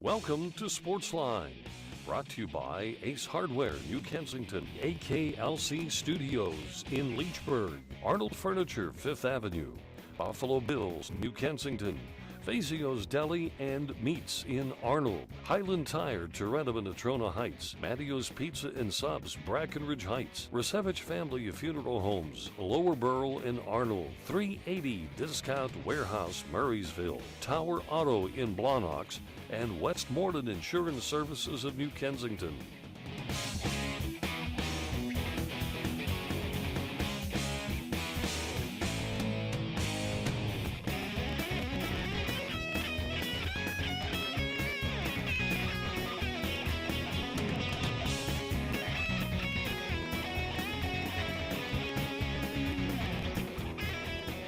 Welcome to Sportsline, brought to you by Ace Hardware, New Kensington, AKLC Studios in Leechburg, Arnold Furniture, 5th Avenue, Buffalo Bills, New Kensington, Fazio's Deli and Meats in Arnold, Highland Tire, Toronto and Natrona Heights, Mattio's Pizza and Subs, Brackenridge Heights, Resevich Family Funeral Homes, Lower Burl in Arnold, 380 Discount Warehouse, Murraysville, Tower Auto in Blawnox, and Westmoreland Insurance Services of New Kensington.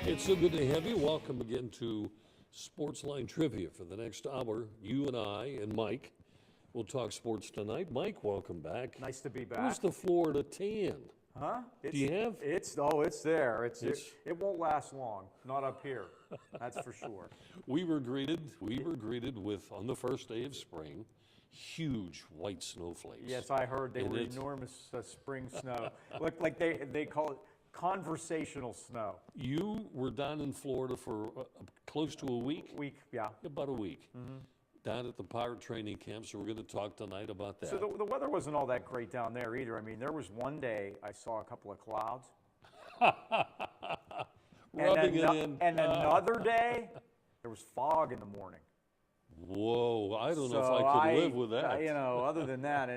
It's so good to have you. Welcome again to Sportsline Trivia for the next hour. You and I and Mike will talk sports tonight. Mike, welcome back. Nice to be back. Where's the Florida tan? Huh? Do you have? It's there. It won't last long. Not up here. That's for sure. We were greeted with, on the first day of spring, huge white snowflakes. Yes, I heard they were enormous spring snow. Looked like they call it conversational snow. You were down in Florida for close to a week? Yeah. About a week. Mm-hmm. Down at the Pirate Training Camp, so we're going to talk tonight about that. So the weather wasn't all that great down there either. I mean, there was one day I saw a couple of clouds. Rubbing it in. And another day, there was fog in the morning. Whoa, I don't know if I could live with that. Other than that,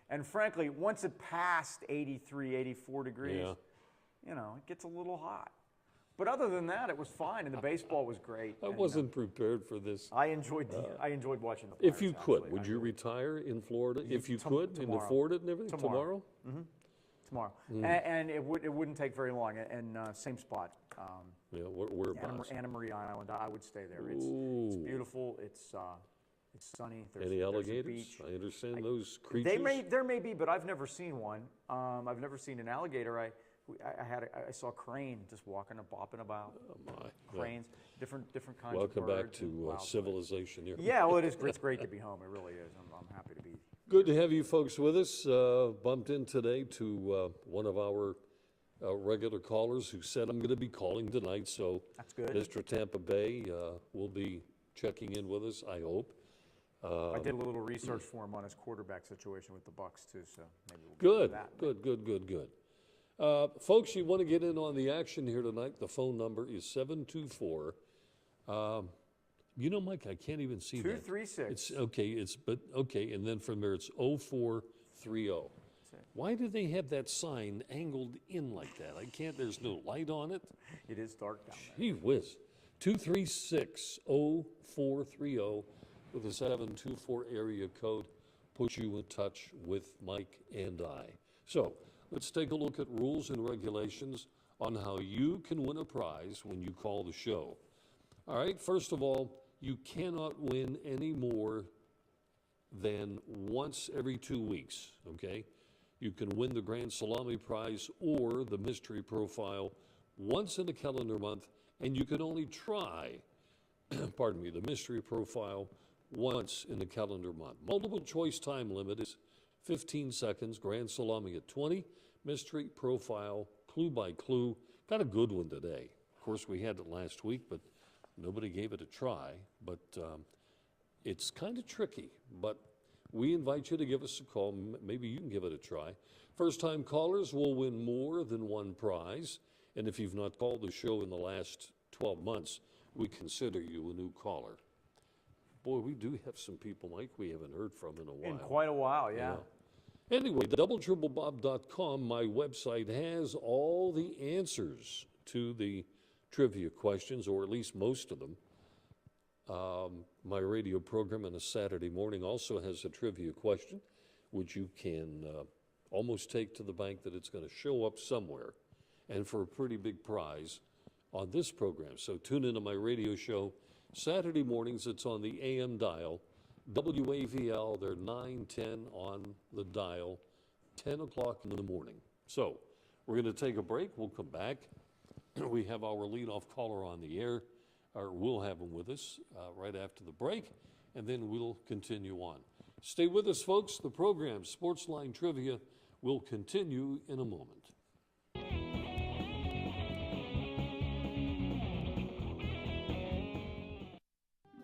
and frankly, once it passed 83, 84 degrees, yeah. It gets a little hot. But other than that, it was fine, and the baseball was great. I wasn't prepared for this. I enjoyed watching the Pirates. If you could, would you retire in Florida? If you could, and afford it and everything? Tomorrow? Mm-hmm. Tomorrow. And it wouldn't take very long, and same spot. Whereabouts? Anna Marie Island. I would stay there. It's beautiful. It's sunny. Any alligators? I understand those creatures. There may be, but I've never seen one. I've never seen an alligator. I saw a crane just walking and bopping about. Oh my! Cranes, different kinds Welcome of birds. Welcome back to civilization here. Yeah, well, it's great to be home. It really is. I'm happy to be. Good to have you folks with us. Bumped in today to one of our regular callers who said I'm going to be calling tonight. So that's good. Mr. Tampa Bay will be checking in with us, I hope. I did a little research for him on his quarterback situation with the Bucs too. So maybe we'll get to that. Good. Folks, you want to get in on the action here tonight, the phone number is 724. Mike, I can't even see 236. that. Okay, and then from there it's 0430. Why do they have that sign angled in like that? There's no light on it. It is dark down there. Gee whiz. 236-0430 with a 724 area code puts you in touch with Mike and I. So, let's take a look at rules and regulations on how you can win a prize when you call the show. All right, first of all, you cannot win any more than once every 2 weeks, okay? You can win the Grand Salami Prize or the Mystery Profile once in a calendar month, and you can only try, the Mystery Profile once in a calendar month. Multiple choice time limit is 15 seconds, Grand Salami at 20, Mystery Profile, clue by clue. Got a good one today. Of course, we had it last week, but nobody gave it a try. But it's kind of tricky, but we invite you to give us a call. Maybe you can give it a try. First-time callers will win more than one prize, and if you've not called the show in the last 12 months, we consider you a new caller. Boy, we do have some people, Mike, we haven't heard from in a while. In quite a while, yeah. Anyway, doubletripplebob.com, my website, has all the answers to the trivia questions, or at least most of them. My radio program on a Saturday morning also has a trivia question, which you can almost take to the bank that it's going to show up somewhere, and for a pretty big prize on this program. So tune into my radio show Saturday mornings. It's on the AM dial. WAVL, they're 9:10 on the dial, 10 o'clock in the morning. So we're going to take a break. We'll come back. We have our leadoff caller on the air, or we'll have him with us right after the break. and then we'll continue on. Stay with us, folks. The program, Sportsline Trivia, will continue in a moment.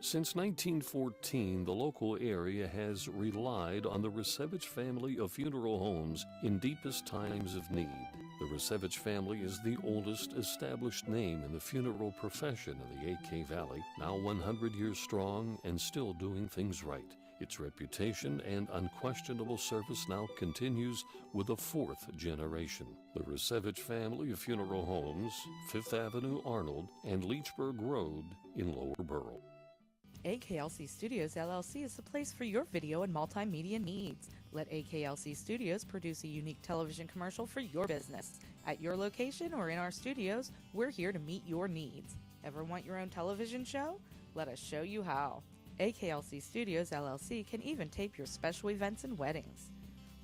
Since 1914, the local area has relied on the Resevich family of funeral homes in deepest times of need. The Resevich family is the oldest established name in the funeral profession in the AK Valley, now 100 years strong and still doing things right. Its reputation and unquestionable service now continues with a fourth generation. The Resevich family of funeral homes, 5th Avenue Arnold and Leechburg Road in Lower Borough. AKLC Studios LLC is the place for your video and multimedia needs. Let AKLC Studios produce a unique television commercial for your business. At your location or in our studios, we're here to meet your needs. Ever want your own television show? Let us show you how. AKLC Studios LLC can even tape your special events and weddings.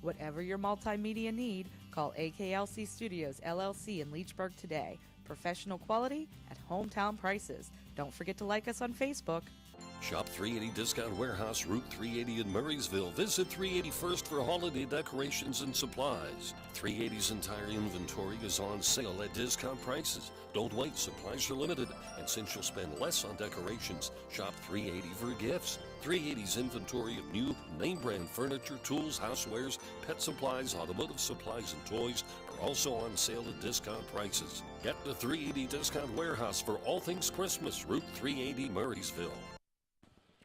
Whatever your multimedia need, call AKLC Studios LLC in Leechburg today. Professional quality at hometown prices. Don't forget to like us on Facebook. Shop 380 Discount Warehouse, Route 380 in Murraysville. Visit 381st for holiday decorations and supplies. 380's entire inventory is on sale at discount prices. Don't wait, supplies are limited. And since you'll spend less on decorations, shop 380 for gifts. 380's inventory of new name-brand furniture, tools, housewares, pet supplies, automotive supplies, and toys are also on sale at discount prices. Get the 380 Discount Warehouse for all things Christmas, Route 380 Murraysville.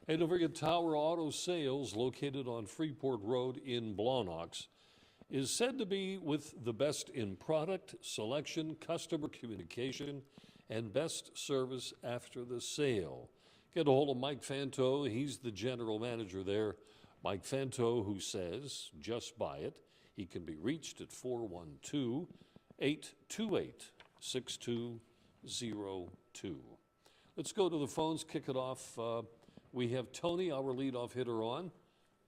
And don't forget, Tower Auto Sales, located on Freeport Road in Blawnox, is said to be with the best in product, selection, customer communication, and best service after the sale. Get a hold of Mike Fanto. He's the general manager there. Mike Fanto, who says, just buy it. He can be reached at 412-828-6202. Let's go to the phones, kick it off. We have Tony, our leadoff hitter, on,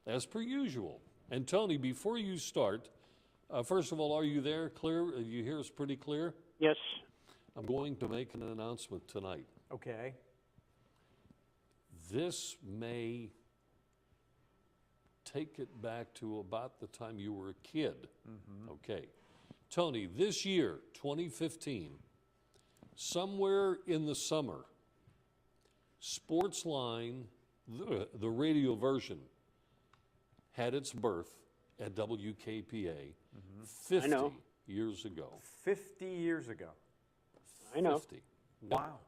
as per usual. And Tony, before you start, first of all, are you there? Clear? You hear us pretty clear? Yes. I'm going to make an announcement tonight. Okay. This may take it back to about the time you were a kid. Mm-hmm. Okay. Tony, this year, 2015, somewhere in the summer, Sportsline, the radio version, had its birth at WKPA 50 years ago. 50 years ago. I know. 50. Wow.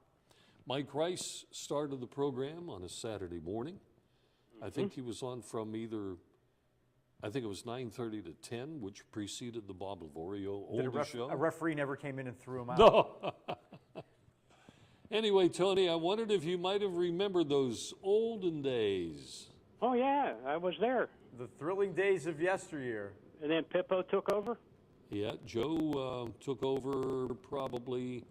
Mike Rice started the program on a Saturday morning. I think he was on from I think it was 9:30 to 10, which preceded the Bob Livorio older show. A referee never came in and threw him out. No. Anyway, Tony, I wondered if you might have remembered those olden days. Oh, yeah, I was there. The thrilling days of yesteryear. And then Pippo took over? Yeah, Joe took over probably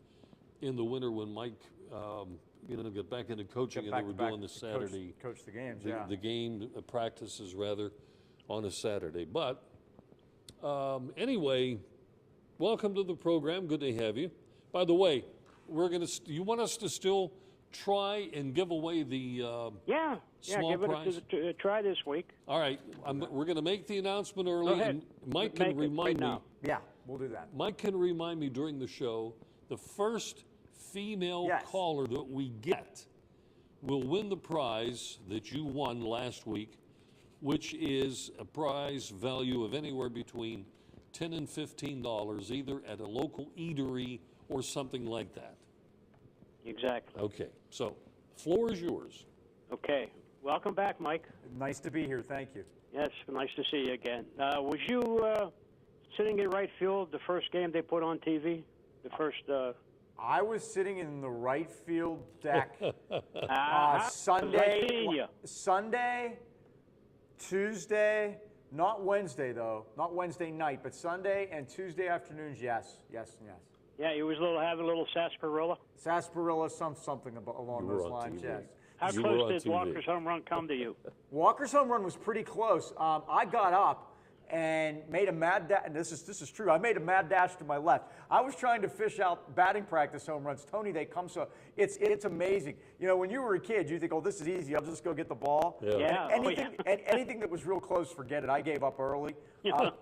in the winter when Mike got back into coaching, and they were doing the Saturday. Coach the games, the game practices, rather, on a Saturday. But anyway, welcome to the program. Good to have you. By the way, you want us to still try and give away the small give prize? it a try this week. All right, we're going to make the announcement early, Go ahead. and Mike can remind me. Yeah, we'll do that. Mike can remind me during the show, the first female caller that we get will win the prize that you won last week, which is a prize value of anywhere between $10 and $15, either at a local eatery or something like that. Exactly. Okay, so floor is yours. Okay. Welcome back, Mike. Nice to be here. Thank you. Yes, nice to see you again. Was you sitting in right field the first game they put on TV? The first... I was sitting in the right field deck Sunday, Tuesday, not Wednesday though, not Wednesday night, but Sunday and Tuesday afternoons, yes. Yeah, you was having a little sarsaparilla? Sarsaparilla, something along those lines, yes. How close did Walker's home run come to you? Walker's home run was pretty close. I got up and made a mad dash. And this is true. I made a mad dash to my left. I was trying to fish out batting practice home runs. Tony, they come so it's amazing. You know, when you were a kid, you think, oh, this is easy. I'll just go get the ball. Yeah. Yeah. And anything that was real close, forget it. I gave up early. And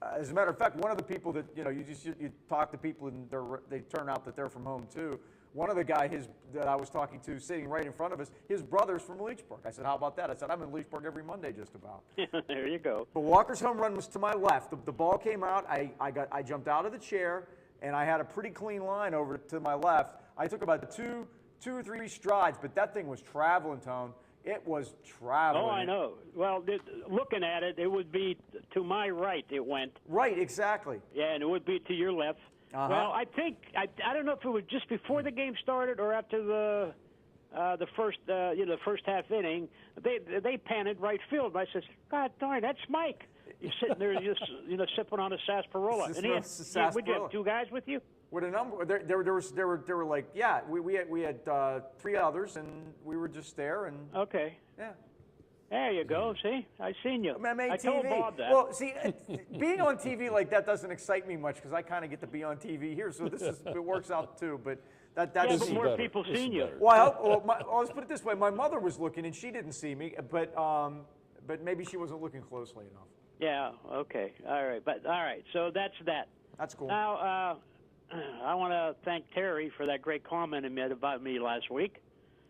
as a matter of fact, one of the people that you talk to people and they turn out that they're from home too. One of the guys that I was talking to, sitting right in front of us, his brother's from Leechburg. I said, "How about that?" I said, "I'm in Leechburg every Monday, just about." There you go. But Walker's home run was to my left. The ball came out. I jumped out of the chair, and I had a pretty clean line over to my left. I took about two or three strides, but that thing was traveling, Tone. It was traveling. Oh, I know. Well, looking at it, it would be to my right. It went. Right, exactly. Yeah, and it would be to your left. Uh-huh. Well, I think I don't know if it was just before the game started or after the first first half inning. They panted right field. I said, "God darn, that's Mike." He's sitting there just sipping on a sarsaparilla. And he had, would you have two guys with you? With a number, there were like, yeah, we had three others, and we were just there, and Okay. yeah. There you go. See, I seen you. I told Bob that. Well, see, being on TV like that doesn't excite me much because I kind of get to be on TV here, so it works out too. But that's yeah, but neat. more people seen you. Well, let's put it this way: my mother was looking and she didn't see me, but maybe she wasn't looking closely enough. Yeah. Okay. All right. So that's that. That's cool. Now, I want to thank Terry for that great comment he made about me last week.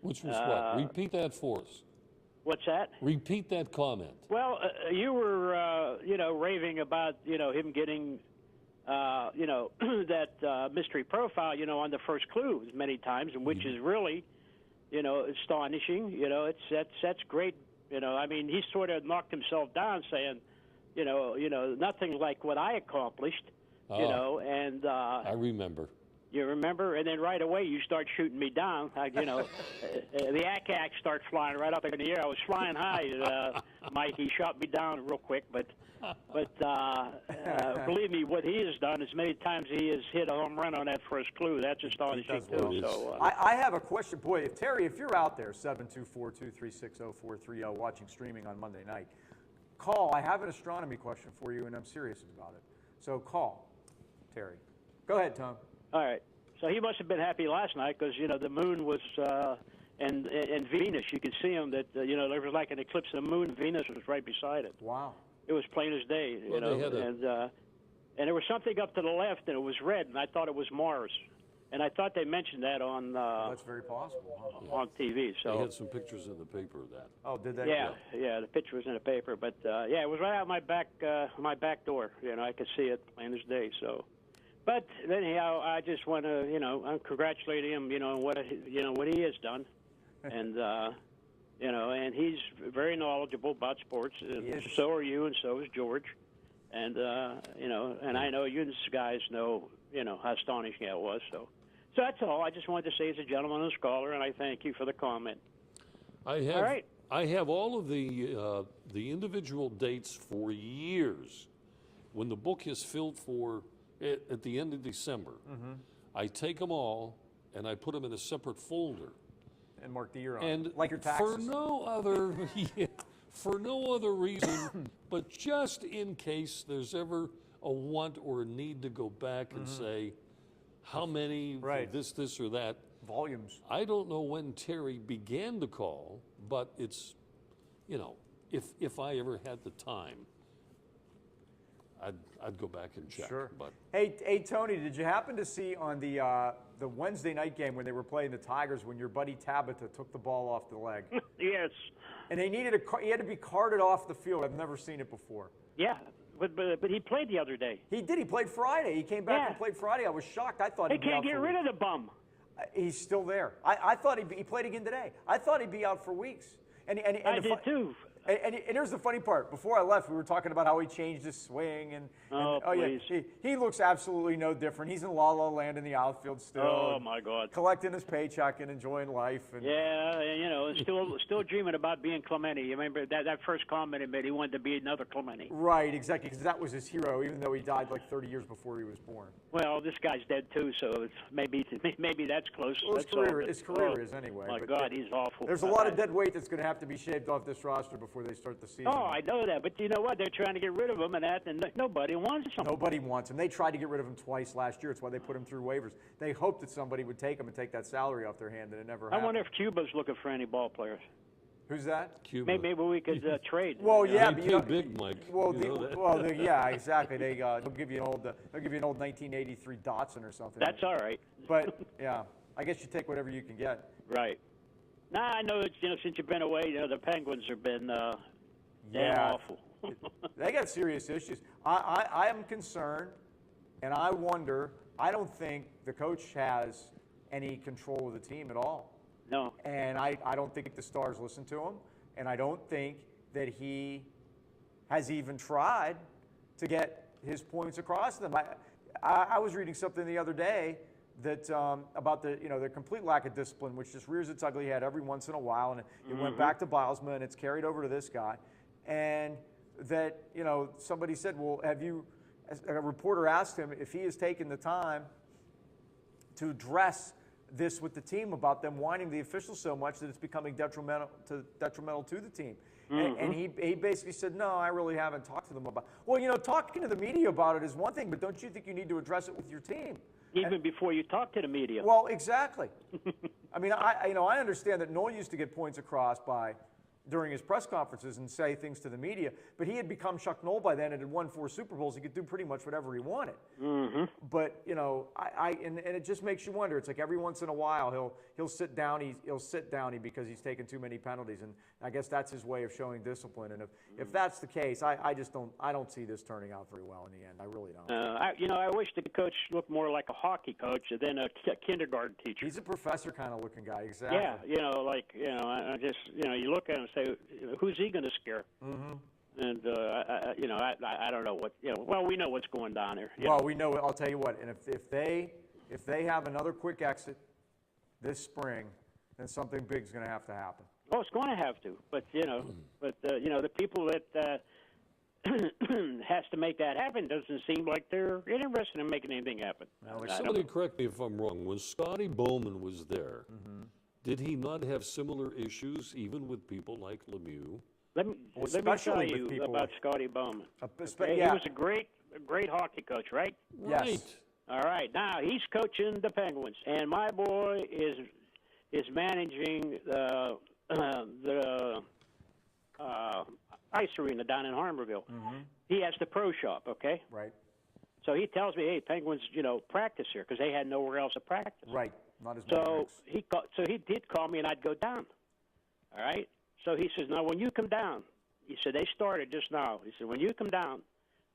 Which was what? Repeat that for us. What's that? Repeat that comment. Well, you were, raving about, him getting, that mystery profile, on the first clue many times, and which is really, astonishing. That's great. I mean, he sort of knocked himself down, saying, nothing like what I accomplished. And I remember. You remember? And then right away you start shooting me down. The ack-acks start flying right up in the air. I was flying high, Mike. He shot me down real quick. But believe me, what he has done, as many times he has hit a home run on that first clue, that's astonishing too. So I have a question. Boy, if you're out there, 724-236-0430, watching streaming on Monday night, call. I have an astronomy question for you, and I'm serious about it. So call, Terry. Go ahead, Tom. All right. So he must have been happy last night because, the moon was, and Venus, you could see him that, there was like an eclipse of the moon. Venus was right beside it. Wow. It was plain as day, and there was something up to the left and it was red, and I thought it was Mars. And I thought they mentioned that on that's very possible. Huh? On TV. So they had some pictures in the paper of that. Oh, did they? Yeah, the picture was in the paper, but it was right out my back door. I could see it plain as day. So. But anyhow, I just want to, congratulate him, on what he has done, and and he's very knowledgeable about sports. And so are you, and so is George, and and I know you guys know, how astonishing that was. So that's all. I just wanted to say, as a gentleman and a scholar, and I thank you for the comment. I have. All right. I have all of the individual dates for years. When the book is filled for. At the end of December, I take them all and I put them in a separate folder. And mark the year on and it, like your taxes. For no other reason, but just in case there's ever a want or a need to go back and say, how many, this or that. Volumes. I don't know when Terry began to call, but it's, if I ever had the time, I'd go back and check. Sure. But hey, Tony, did you happen to see on the Wednesday night game when they were playing the Tigers when your buddy Tabitha took the ball off the leg? Yes. And he had to be carted off the field. I've never seen it before. Yeah, but he played the other day. He did. He played Friday. He came back and played Friday. I was shocked. I thought they he'd be out can't get rid of the bum. He's still there. I thought he played again today. I thought he'd be out for weeks. And I did too. And here's the funny part. Before I left, we were talking about how he changed his swing. Please. Yeah, he looks absolutely no different. He's in La La Land in the outfield still. Oh, my God. Collecting his paycheck and enjoying life. And still dreaming about being Clemente. You remember that first comment he made? He wanted to be another Clemente. Right, exactly, because that was his hero, even though he died like 30 years before he was born. Well, this guy's dead, too, so maybe that's close. Well, his career is anyway. My God, he's awful. There's a lot of dead weight that's going to have to be shaved off this roster before before they start the season. Oh, I know that, but you know what? They're trying to get rid of him and that, and nobody wants him. Nobody wants him. They tried to get rid of him twice last year. It's why they put him through waivers. They hoped that somebody would take him and take that salary off their hand, and it never happened. I wonder if Cuba's looking for any ball players. Who's that? Cuba. Maybe we could trade. Well, yeah, They but pay you know, big, Mike. Well, You know that. yeah, exactly. They'll give you an old 1983 Datsun or something. That's all right. But yeah, I guess you take whatever you can get. Right. Now I know that since you've been away, the Penguins have been damn Yeah. awful. They got serious issues. I am concerned, and I wonder. I don't think the coach has any control of the team at all. No. And I don't think the Stars listen to him, and I don't think that he has even tried to get his points across to them. I was reading something the other day that about the complete lack of discipline, which just rears its ugly head every once in a while, and it went back to Bilesma, and it's carried over to this guy, and that somebody said, well, a reporter asked him if he has taken the time to address this with the team about them whining the officials so much that it's becoming detrimental to the team. And he basically said, no, I really haven't talked to them about it. Well, talking to the media about it is one thing, but don't you think you need to address it with your team? Even before you talk to the media. Well, exactly. I mean, I understand that Noel used to get points across during his press conferences and say things to the media, but he had become Chuck Noll by then and had won 4 Super Bowls. He could do pretty much whatever he wanted. But and it just makes you wonder. It's like every once in a while he'll sit down. He'll sit down because he's taken too many penalties, and I guess that's his way of showing discipline. And if that's the case, I don't see this turning out very well in the end. I really don't. I wish the coach looked more like a hockey coach than a kindergarten teacher. He's a professor kind of looking guy. Exactly. Yeah, I just you look at him and say, who's he going to scare? And I don't know what. Well, we know what's going down there. Well, we know. I'll tell you what. And if they have another quick exit this spring, then something big's going to happen. Oh, it's going to have to. But the people that has to make that happen doesn't seem like they're interested in making anything happen. Somebody correct me if I'm wrong. When Scotty Bowman was there, did he not have similar issues even with people like Lemieux? Let me tell you about Scotty Bowman. He was a great hockey coach, right? Yes. Right. All right. Now he's coaching the Penguins, and my boy is managing the ice arena down in Harborville. He has the pro shop. Okay. Right. So he tells me, hey, Penguins, practice here because they had nowhere else to practice. Right. Not as many So he did call me, and I'd go down. All right. So he says, now when you come down, he said they started just now. He said when you come down,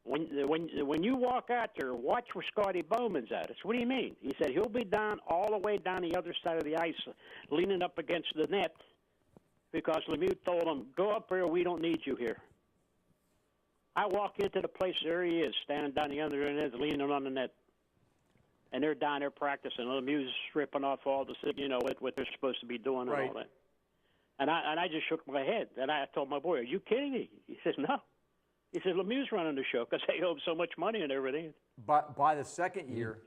when you walk out there, watch where Scotty Bowman's at. I said, what do you mean? He said he'll be down all the way down the other side of the ice, leaning up against the net, because Lemieux told him, go up there, we don't need you here. I walk into the place, there he is, standing down the other end, leaning on the net. And they're down there practicing. Lemieux's stripping off all the, what they're supposed to be doing and all that. And I just shook my head. And I told my boy, are you kidding me? He says, no. He says, Lemieux's running the show because they owe him so much money and everything. But by the second year,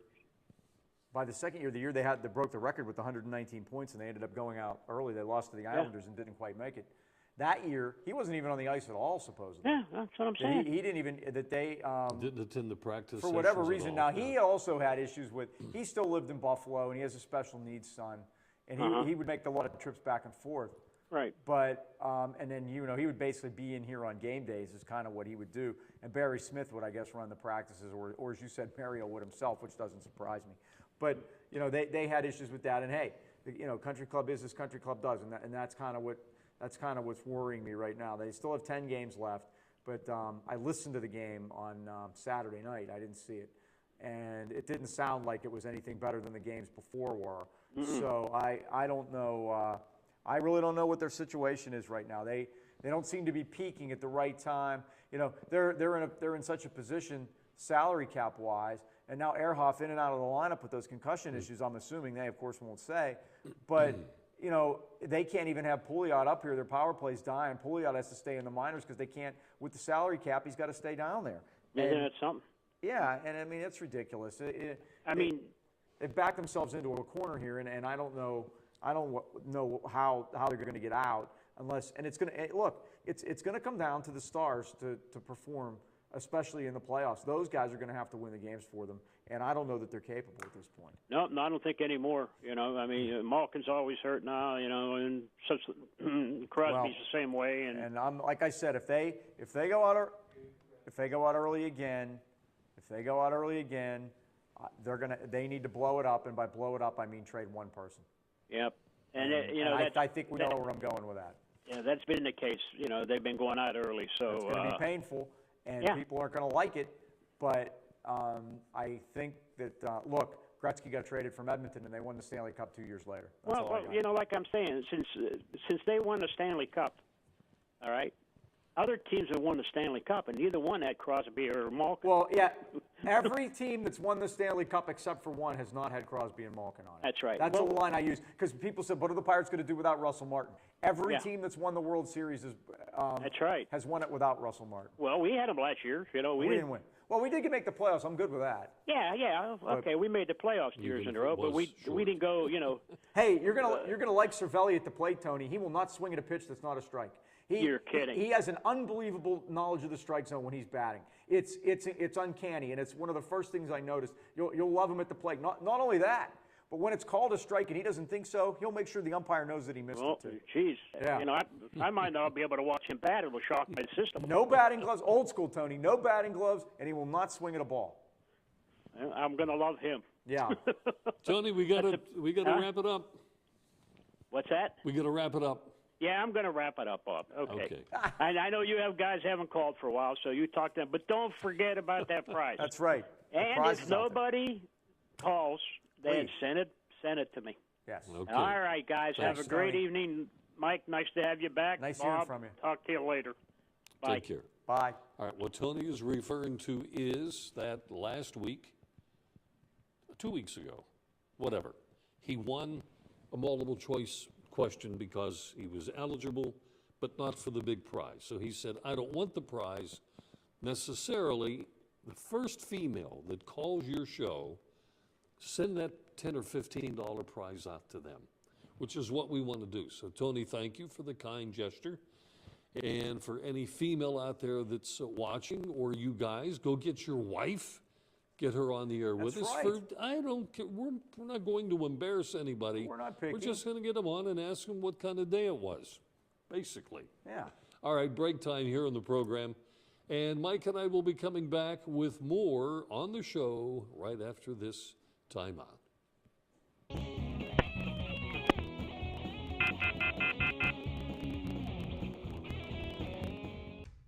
the year they broke the record with 119 points, and they ended up going out early. They lost to the Islanders and didn't quite make it. That year, he wasn't even on the ice at all, supposedly. Yeah, that's what I'm saying. He didn't even, Didn't attend the practice for whatever sessions reason. at Now, all. he also had issues with, he still lived in Buffalo, and he has a special needs son, and he would make a lot of trips back and forth. Right. But, and then, he would basically be in here on game days is kind of what he would do. And Barry Smith would, I guess, run the practices, or as you said, Mario would himself, which doesn't surprise me. But, they had issues with that. And, hey, country club is as country club does, and that's kind of what's worrying me right now. They still have 10 games left, but I listened to the game on Saturday night. I didn't see it. And it didn't sound like it was anything better than the games before were. So I don't know. I really don't know what their situation is right now. They don't seem to be peaking at the right time. They're in such a position salary cap wise, and now Ehrhoff in and out of the lineup with those concussion issues. I'm assuming they, of course, won't say, but they can't even have Pouliot up here. Their power play's dying. Pouliot has to stay in the minors because they can't with the salary cap. He's got to stay down there. Isn't it something? Yeah, and I mean it's ridiculous. They've backed themselves into a corner here, and I don't know. I don't know how they're going to get out unless, and it's going to, look, it's going to come down to the stars to perform, especially in the playoffs. Those guys are going to have to win the games for them, and I don't know that they're capable at this point. No, I don't think anymore. I mean, Malkin's always hurt now, and Crosby's the same way. And I'm like I said, if they go out early again, they need to blow it up, and by blow it up I mean trade one person. Yep. And I think we know where I'm going with that. Yeah, that's been the case. They've been going out early, so it's going to be painful, and people aren't going to like it. But I think that look, Gretzky got traded from Edmonton, and they won the Stanley Cup 2 years later. That's like I'm saying, since they won the Stanley Cup, all right. Other teams have won the Stanley Cup, and neither one had Crosby or Malkin. Well, yeah, every team that's won the Stanley Cup except for one has not had Crosby and Malkin on it. That's right. That's the line I use, because people said, what are the Pirates going to do without Russell Martin? Every team that's won the World Series that's right. has won it without Russell Martin. Well, we had him last year. We didn't win. Well, we did make the playoffs. I'm good with that. Yeah. Okay, we made the playoffs years in a row, but we didn't go. Hey, you're gonna like Cervelli at the plate, Tony. He will not swing at a pitch that's not a strike. You're kidding. He has an unbelievable knowledge of the strike zone when he's batting. It's uncanny, and it's one of the first things I noticed. You'll love him at the plate. Not only that, but when it's called a strike and he doesn't think so, he'll make sure the umpire knows that he missed it too. Geez. Yeah. I might not be able to watch him bat. It'll shock my system. No batting gloves, old school Tony. No batting gloves, and he will not swing at a ball. I'm gonna love him. Yeah. Tony, we gotta wrap it up. What's that? We gotta wrap it up. Yeah, I'm going to wrap it up, Bob. Okay. I know you guys haven't called for a while, so you talk to them. But don't forget about that prize. That's right. And if nobody calls, then send it to me. Yes. Okay. All right, guys. Thanks, have a great Tony. evening. Mike, nice to have you back. Nice Bob, hearing from you. Talk to you later. Bye. Take care. Bye. All right, what Tony is referring to is that last week, 2 weeks ago, whatever, he won a multiple choice question because he was eligible, but not for the big prize. So he said, I don't want the prize necessarily. The first female that calls your show, send that $10 or $15 prize out to them, which is what we want to do. So Tony, thank you for the kind gesture. And for any female out there that's watching, or you guys, go get your wife, get her on the air with us. Right. I don't care. We're not going to embarrass anybody. We're not picking. We're just going to get them on and ask them what kind of day it was, basically. Yeah. All right, break time here on the program. And Mike and I will be coming back with more on the show right after this timeout.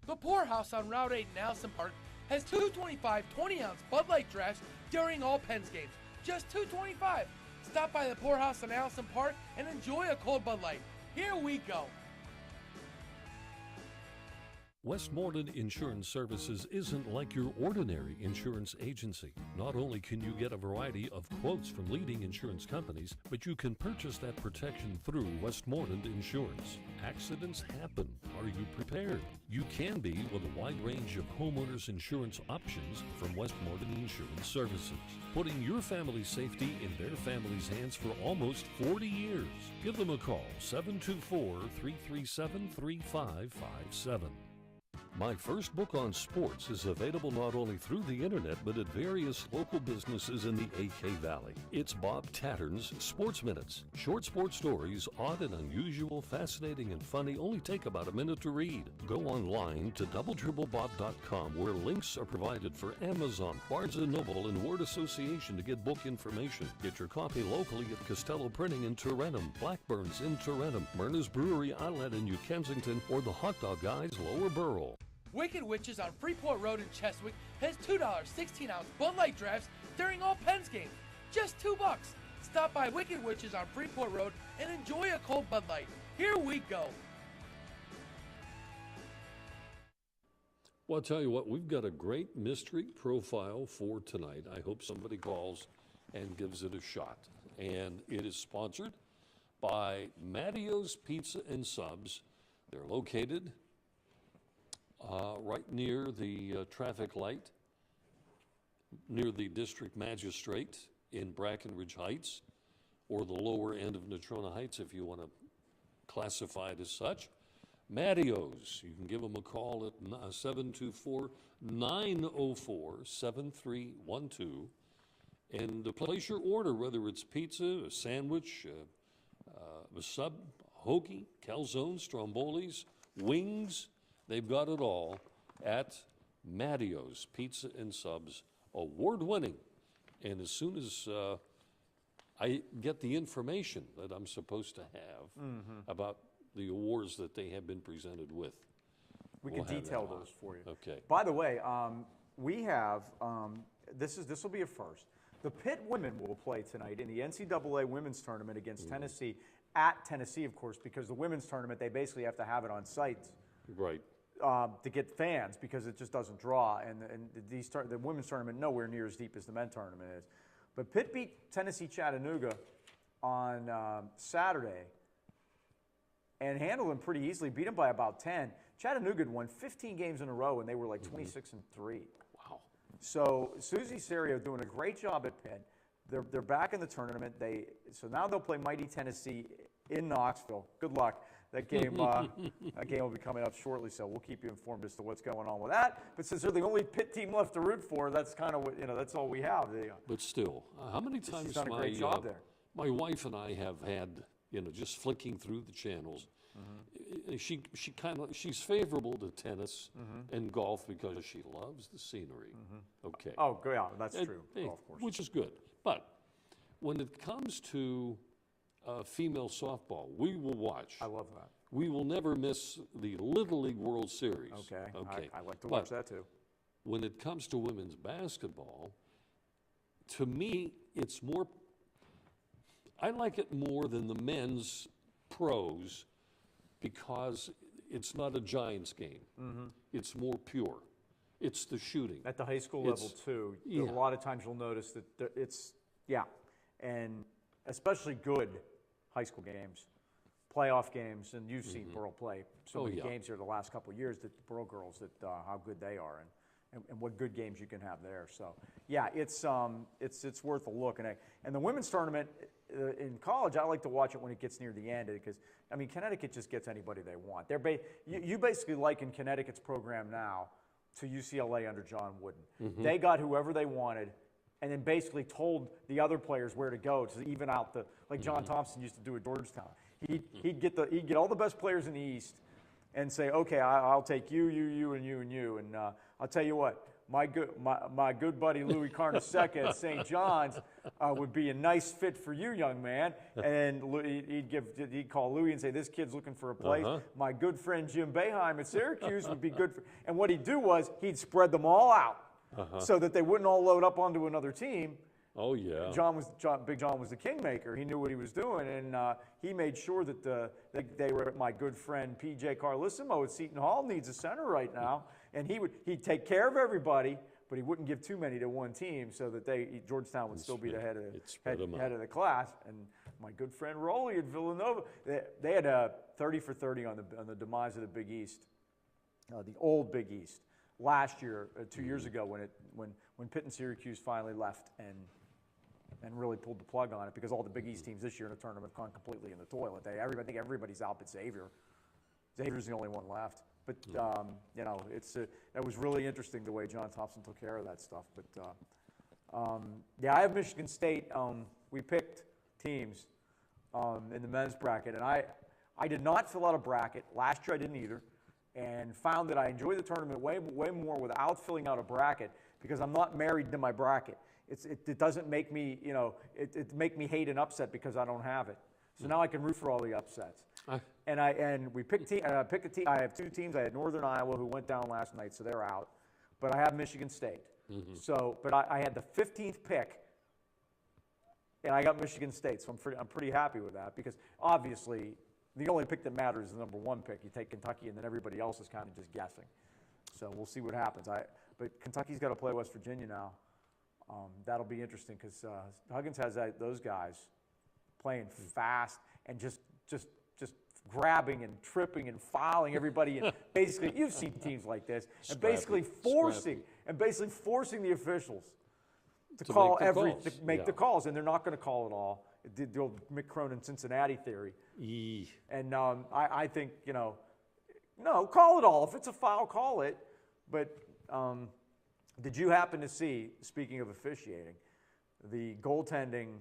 The Poorhouse on Route 8 in Allison Park has 225 20-ounce Bud Light drafts during all Pens games. Just $2.25. Stop by the Poorhouse in Allison Park and enjoy a cold Bud Light. Here we go. Westmoreland Insurance Services isn't like your ordinary insurance agency. Not only can you get a variety of quotes from leading insurance companies, but you can purchase that protection through Westmoreland Insurance. Accidents happen. Are you prepared? You can be with a wide range of homeowners insurance options from Westmoreland Insurance Services, putting your family's safety in their family's hands for almost 40 years. Give them a call, 724-337-3557. My first book on sports is available not only through the internet, but at various local businesses in the AK Valley. It's Bob Tattern's Sports Minutes. Short sports stories, odd and unusual, fascinating and funny, only take about a minute to read. Go online to doubletripplebob.com, where links are provided for Amazon, Barnes & Noble, and Word Association to get book information. Get your copy locally at Costello Printing in Tarentum, Blackburn's in Tarentum, Myrna's Brewery Outlet in New Kensington, or the Hot Dog Guys Lower Borough. Wicked Witches on Freeport Road in Cheswick has $2 16-ounce Bud Light drafts during all Pens games. Just $2. Stop by Wicked Witches on Freeport Road and enjoy a cold Bud Light. Here we go. Well, I'll tell you what, we've got a great mystery profile for tonight. I hope somebody calls and gives it a shot. And it is sponsored by Mattio's Pizza and Subs. They're located right near the traffic light, near the district magistrate in Brackenridge Heights, or the lower end of Natrona Heights if you want to classify it as such. Mattios, you can give them a call at 724-904-7312 and place your order, whether it's pizza, a sandwich, a sub, hoagie, calzones, strombolis, wings. They've got it all at Mattios Pizza and Subs, award-winning. And as soon as I get the information that I'm supposed to have about the awards that they have been presented with, We we'll can have detail that on. those for you. Okay. By the way, we have this will be a first. The Pitt women will play tonight in the NCAA women's tournament against Tennessee at Tennessee, of course, because the women's tournament they basically have to have it on site Right. to get fans because it just doesn't draw. And the women's tournament nowhere near as deep as the men's tournament is. But Pitt beat Tennessee Chattanooga on Saturday and handled them pretty easily, beat them by about 10. Chattanooga had won 15 games in a row, and they were like 26-3. Wow. So Susie Serio doing a great job at Pitt. They're back in the tournament. So now they'll play mighty Tennessee in Knoxville. Good luck. That game will be coming up shortly, so we'll keep you informed as to what's going on with that. But since they're the only Pitt team left to root for, that's kind of what that's all we have. But still, how many times She's done a great job there. My wife and I have had, just flicking through the channels. She's favorable to tennis and golf because she loves the scenery. Okay. Oh, yeah, that's true. Hey, Golf course. which is good. But when it comes to female softball, we will watch. I love that. We will never miss the Little League World Series. Okay. Okay. I like to But watch that too. when it comes to women's basketball, to me, it's more. I like it more than the men's pros because it's not a Giants game. It's more pure. It's the shooting. At the high school level too, yeah. a lot of times you'll notice that and especially good high school games, playoff games, and you've seen Borough play so many games here the last couple of years, that the Borough girls, that how good they are and what good games you can have there. So yeah, it's worth a look. And the women's tournament in college, I like to watch it when it gets near the end because Connecticut just gets anybody they want. You basically liken Connecticut's program now to UCLA under John Wooden. They got whoever they wanted, and then basically told the other players where to go to even out like John Thompson used to do at Georgetown. He'd get all the best players in the East and say, okay, I'll take you, and you, and you. And I'll tell you what, my good buddy Louis Carnesecca at St. John's would be a nice fit for you, young man. And he'd call Louis and say, this kid's looking for a place. My good friend Jim Boeheim at Syracuse would be good for. And what he'd do was he'd spread them all out so that they wouldn't all load up onto another team. Oh yeah. Big John was the kingmaker. He knew what he was doing, and he made sure that they were. My good friend P.J. Carlissimo at Seton Hall needs a center right now, and he'd take care of everybody, but he wouldn't give too many to one team, so that Georgetown would still be the head of the class. And my good friend Rolly at Villanova, they had a 30 for 30 on the demise of the Big East, the old Big East. Last year, 2 years ago, when Pitt and Syracuse finally left and really pulled the plug on it, because all the Big East teams this year in the tournament have gone completely in the toilet. I think everybody's out but Xavier. Xavier's the only one left. But that was really interesting the way John Thompson took care of that stuff. But I have Michigan State. We picked teams in the men's bracket, and I did not fill out a bracket last year. I didn't either. And found that I enjoy the tournament way more without filling out a bracket because I'm not married to my bracket. It doesn't make me, it make me hate an upset because I don't have it. So now I can root for all the upsets. And we picked a team. I have two teams. I had Northern Iowa, who went down last night, so they're out. But I have Michigan State. So, but I had the 15th pick, and I got Michigan State. So I'm pretty happy with that because obviously, the only pick that matters is the number one pick. You take Kentucky, and then everybody else is kind of just guessing. So we'll see what happens. But Kentucky's got to play West Virginia now. That'll be interesting because Huggins has those guys playing fast and just grabbing and tripping and fouling everybody. And basically, you've seen teams like this, and basically forcing the officials to make the calls, and they're not going to call it all. the old Mick Cronin Cincinnati theory. Yee. And I think, no, call it all. If it's a foul, call it. But did you happen to see, speaking of officiating, the goaltending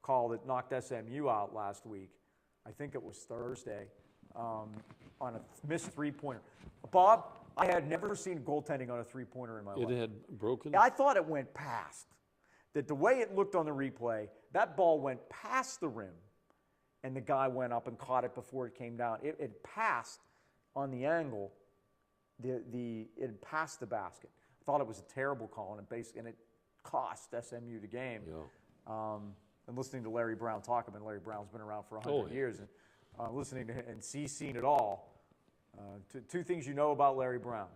call that knocked SMU out last week? I think it was Thursday, on a missed three-pointer. Bob, I had never seen goaltending on a three-pointer in my life. It had broken? I thought it went past. That the way it looked on the replay, that ball went past the rim, and the guy went up and caught it before it came down. It passed on the angle. It passed the basket. I thought it was a terrible call, and it cost SMU the game. Yeah. And listening to Larry Brown talk, Larry Brown's been around for 100 yeah. years, and listening to him and seen it all. Two things you know about Larry Brown.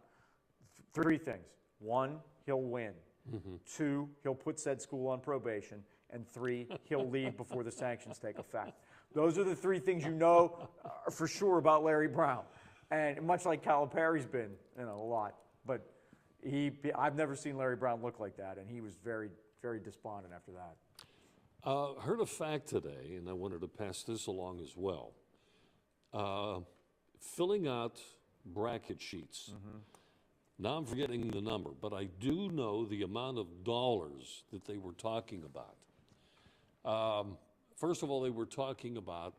Three things. One, he'll win. Mm-hmm. Two, he'll put said school on probation. And three, he'll leave before the sanctions take effect. Those are the three things you know for sure about Larry Brown. And much like Calipari's been, a lot. But I've never seen Larry Brown look like that, and he was very, very despondent after that. Heard a fact today, and I wanted to pass this along as well. Filling out bracket sheets. Mm-hmm. Now I'm forgetting the number, but I do know the amount of dollars that they were talking about. First of all, they were talking about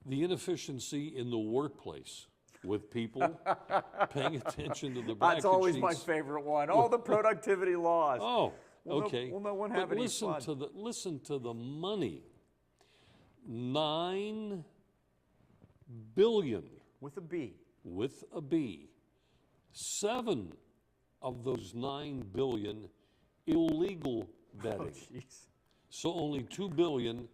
the inefficiency in the workplace with people paying attention to the bracket That's always sheets. my favorite one. All the productivity laws. Oh, Will okay. No one but have any listen fun? listen to the money. $9 billion With a B. with a B. 7 of those $9 billion illegal betting. Oh, jeez. So only $2 billion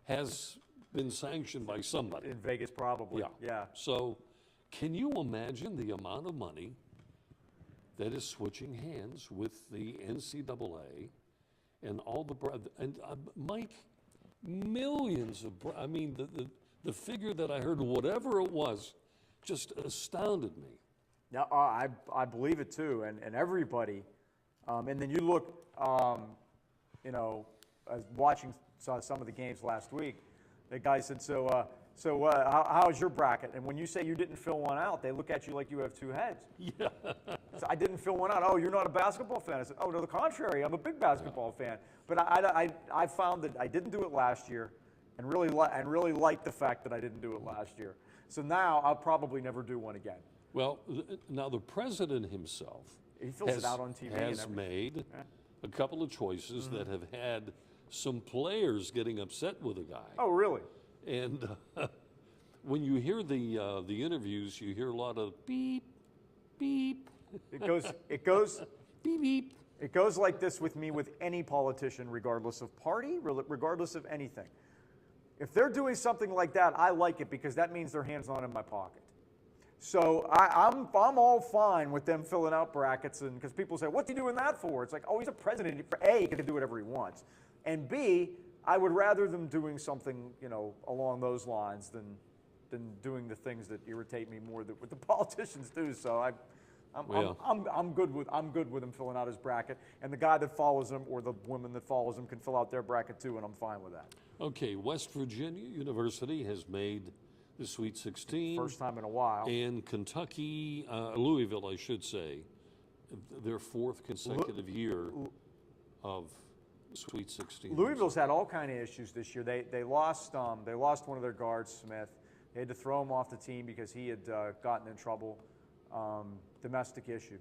has been sanctioned by somebody. In Vegas, probably. Yeah. So can you imagine the amount of money that is switching hands with the NCAA and all the Mike, millions of the figure that I heard, whatever it was, just astounded me. Yeah, I believe it too, and everybody, and then you look, watching some of the games last week, the guy said, so how's your bracket? And when you say you didn't fill one out, they look at you like you have two heads. Yeah. So I didn't fill one out. Oh, you're not a basketball fan. I said, oh, no, the contrary. I'm a big basketball fan. But I found that I didn't do it last year, and really liked the fact that I didn't do it last year. So now I'll probably never do one again. Well, now the president himself He fills it out on TV and has everything. made a couple of choices that have had some players getting upset with a guy. Oh, really? And when you hear the interviews, you hear a lot of beep, beep. It goes beep, beep. It goes like this with me with any politician, regardless of party, regardless of anything. If they're doing something like that, I like it because that means their hand's not in my pocket. So I'm all fine with them filling out brackets, and because people say, what's he doing that for? It's like, oh, he's a president. For A, he can do whatever he wants. And B, I would rather them doing something, along those lines than doing the things that irritate me more that what the politicians do. So I'm good with him filling out his bracket, and the guy that follows him or the woman that follows him can fill out their bracket too, and I'm fine with that. Okay, West Virginia University has made the Sweet 16. First time in a while. And Kentucky, Louisville, I should say, their fourth consecutive year of Sweet 16. Louisville's had all kind of issues this year. They lost one of their guards, Smith. They had to throw him off the team because he had gotten in trouble. Domestic issue.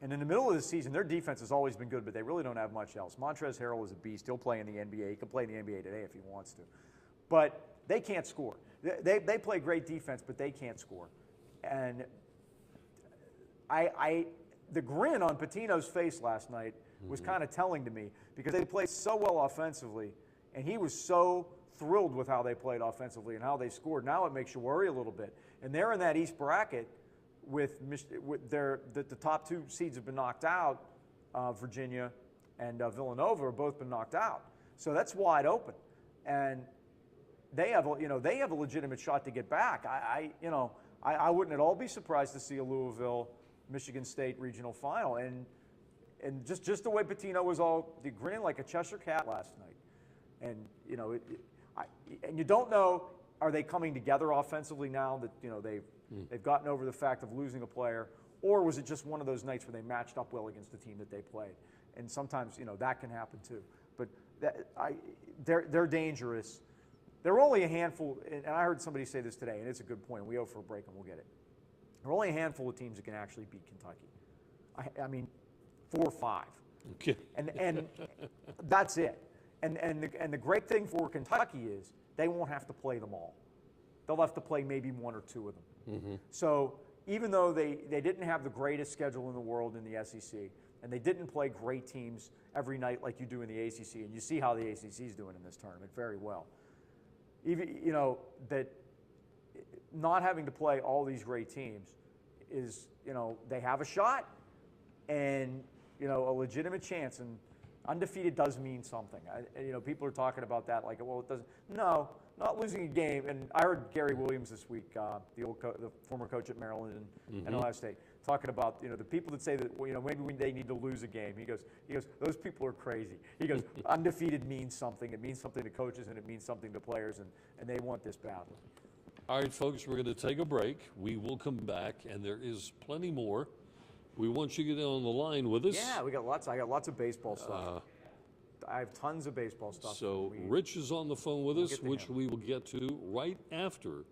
And in the middle of the season, their defense has always been good, but they really don't have much else. Montrezl Harrell is a beast. He'll play in the NBA. He can play in the NBA today if he wants to. But they can't score. They play great defense, but they can't score. And the grin on Pitino's face last night was kind of telling to me because they played so well offensively, and he was so thrilled with how they played offensively and how they scored. Now it makes you worry a little bit. And they're in that East bracket with the top two seeds have been knocked out. Virginia and Villanova have both been knocked out. So that's wide open. And they have a legitimate shot to get back. I wouldn't at all be surprised to see a Louisville Michigan State regional final. And and just the way Patino was all grinning like a Cheshire cat last night, and you know, and you don't know, are they coming together offensively now that you know they've gotten over the fact of losing a player, or was it just one of those nights where they matched up well against the team that they played? And sometimes, you know, that can happen too. But they're dangerous. There are only a handful, and I heard somebody say this today, and it's a good point. We owe for a break, and we'll get it. There are only a handful of teams that can actually beat Kentucky. I mean, 4 or 5. Okay. And that's it. And the great thing for Kentucky is they won't have to play them all. They'll have to play maybe 1 or 2 of them. Mm-hmm. So even though they didn't have the greatest schedule in the world in the SEC, and they didn't play great teams every night like you do in the ACC, and you see how the ACC is doing in this tournament very well. Even, you know, that not having to play all these great teams is, you know, they have a shot and, you know, a legitimate chance. And undefeated does mean something. You know, people are talking about that like, well, it doesn't. No, not losing a game. And I heard Gary Williams this week, the former coach at Maryland and Ohio State, talking about, you know, the people that say that, well, you know, maybe they need to lose a game. He goes, those people are crazy. He goes, undefeated means something. It means something to coaches and it means something to players, and they want this badly. All right, folks, we're going to take a break. We will come back, and there is plenty more. We want you to get on the line with us. Yeah, I got lots of baseball stuff. I have tons of baseball stuff. So Rich is on the phone with us, which him. we will get to right after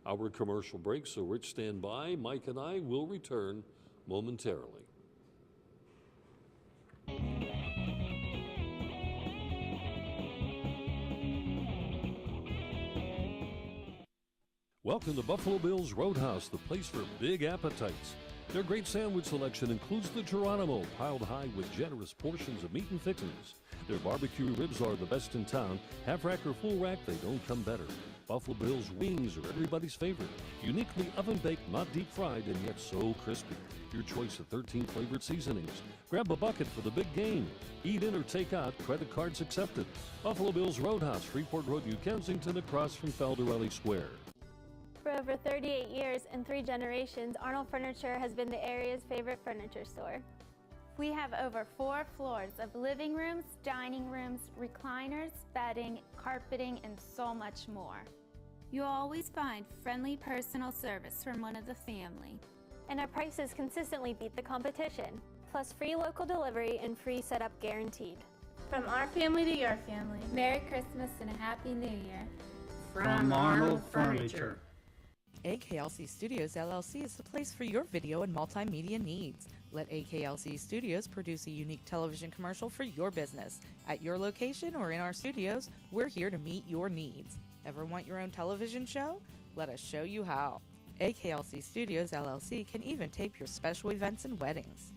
our commercial break. So Rich, stand by. Mike and I will return momentarily. Welcome to Buffalo Bill's Roadhouse, the place for big appetites. Their great sandwich selection includes the Geronimo, piled high with generous portions of meat and fixings. Their barbecue ribs are the best in town. Half rack or full rack, they don't come better. Buffalo Bill's wings are everybody's favorite. Uniquely oven-baked, not deep-fried, and yet so crispy. Your choice of 13 flavored seasonings. Grab a bucket for the big game. Eat in or take out, credit cards accepted. Buffalo Bill's Roadhouse, Freeport Road, New Kensington, across from Felderelli Square. For over 38 years and 3 generations, Arnold Furniture has been the area's favorite furniture store. We have over 4 floors of living rooms, dining rooms, recliners, bedding, carpeting, and so much more. You'll always find friendly personal service from one of the family. And our prices consistently beat the competition, plus free local delivery and free setup guaranteed. From our family to your family, Merry Christmas and a Happy New Year. From Arnold Furniture. AKLC Studios LLC is the place for your video and multimedia needs. Let AKLC Studios produce a unique television commercial for your business. At your location or in our studios, we're here to meet your needs. Ever want your own television show? Let us show you how. AKLC Studios LLC can even tape your special events and weddings.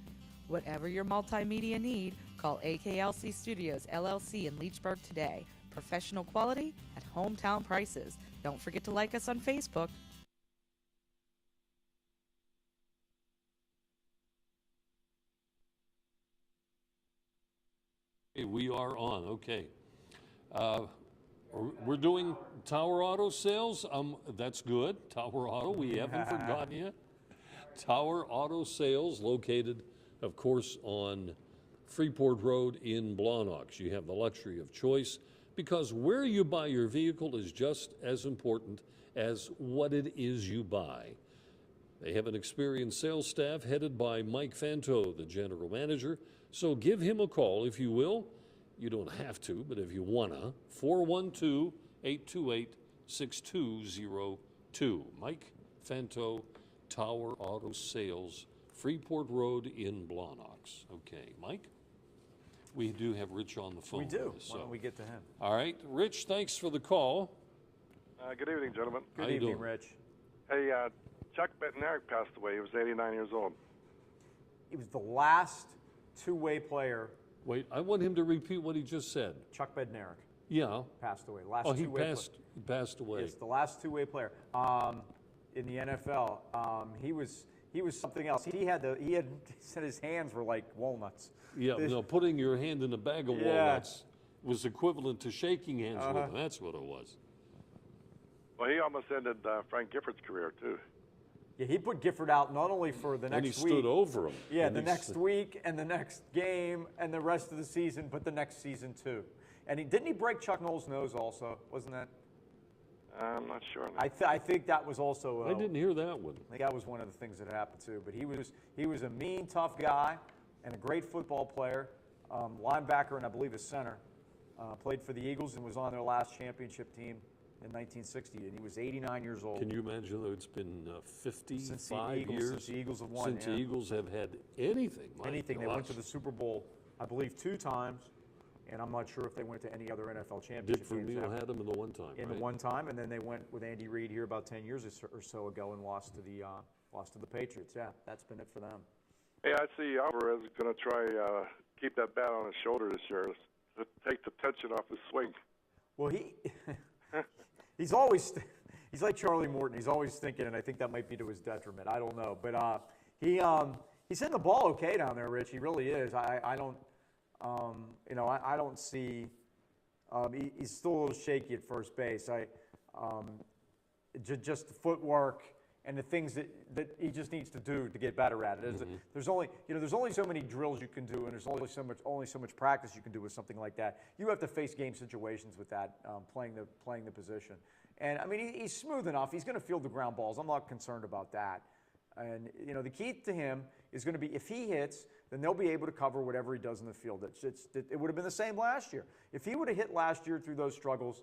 Whatever your multimedia need, call AKLC Studios LLC in Leechburg today. Professional quality at hometown prices. Don't forget to like us on Facebook. We are on, okay. We're doing Tower Auto sales. That's good. Tower Auto, we haven't forgotten yet. Tower Auto Sales, located, of course, on Freeport Road in Blawnox. You have the luxury of choice because where you buy your vehicle is just as important as what it is you buy. They have an experienced sales staff headed by Mike Fanto, the general manager. So give him a call if you will. You don't have to, but if you wanna, 412-828-6202. Mike Fanto, Tower Auto Sales, Freeport Road in Blawnox. Okay, Mike? We do have Rich on the phone. We do. Us, Why don't we get to him? All right, Rich, thanks for the call. Good evening, gentlemen. Good evening, Rich. Hey, Chuck Bednarik passed away. He was 89 years old. He was the last two-way player. Wait, I want him to repeat what he just said. Chuck Bednarik Yeah. passed away. Last Oh, he two-way passed away. Yes, the last two-way player in the NFL. He was something else. He said his hands were like walnuts. Yeah, no, putting your hand in a bag of walnuts was equivalent to shaking hands with him. That's what it was. Well, he almost ended Frank Gifford's career, too. Yeah, he put Gifford out not only for the next week. And he stood over him. Yeah, the next week and the next game and the rest of the season, but the next season too. And didn't he break Chuck Noll's nose also? Wasn't that? I'm not sure. I think that was also. I didn't hear that one. I think that was one of the things that happened too. But he was a mean, tough guy and a great football player, linebacker and I believe a center. Played for the Eagles and was on their last championship team in 1960, and he was 89 years old. Can you imagine though? It's been 55 since years since the Eagles have won. since the Eagles have had anything. My Anything. They gosh. went to the Super Bowl, I believe, 2 times, and I'm not sure if they went to any other NFL championship Dick games. Vermeil had them in the one time. In right? the one time, and then they went with Andy Reid here about 10 years or so ago and lost to the Patriots. Yeah, that's been it for them. Hey, I see Alvarez is going to try keep that bat on his shoulder this year to take the tension off his swing. Well, he's like Charlie Morton. He's always thinking, and I think that might be to his detriment. I don't know, but he's hitting the ball okay down there, Rich. He really is. I don't see. He's still a little shaky at first base. Just the footwork and the things that he just needs to do to get better at it. There's only so many drills you can do, and there's only so much practice you can do with something like that. You have to face game situations with that, playing the position. And I mean, he's smooth enough. He's going to field the ground balls. I'm not concerned about that. And the key to him is going to be if he hits, then they'll be able to cover whatever he does in the field. It would have been the same last year. If he would have hit last year through those struggles,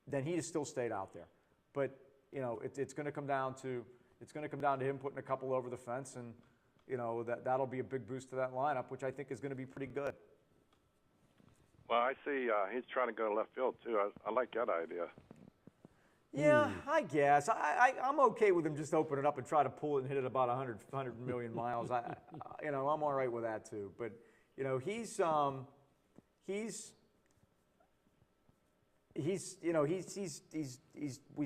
then he'd have still stayed out there. But it's going to come down to him putting a couple over the fence, and that'll be a big boost to that lineup, which I think is going to be pretty good. Well, I see he's trying to go to left field too. I like that idea. Yeah, I guess. I'm okay with him just opening up and try to pull it and hit it about 100 million miles. I'm all right with that too. But he's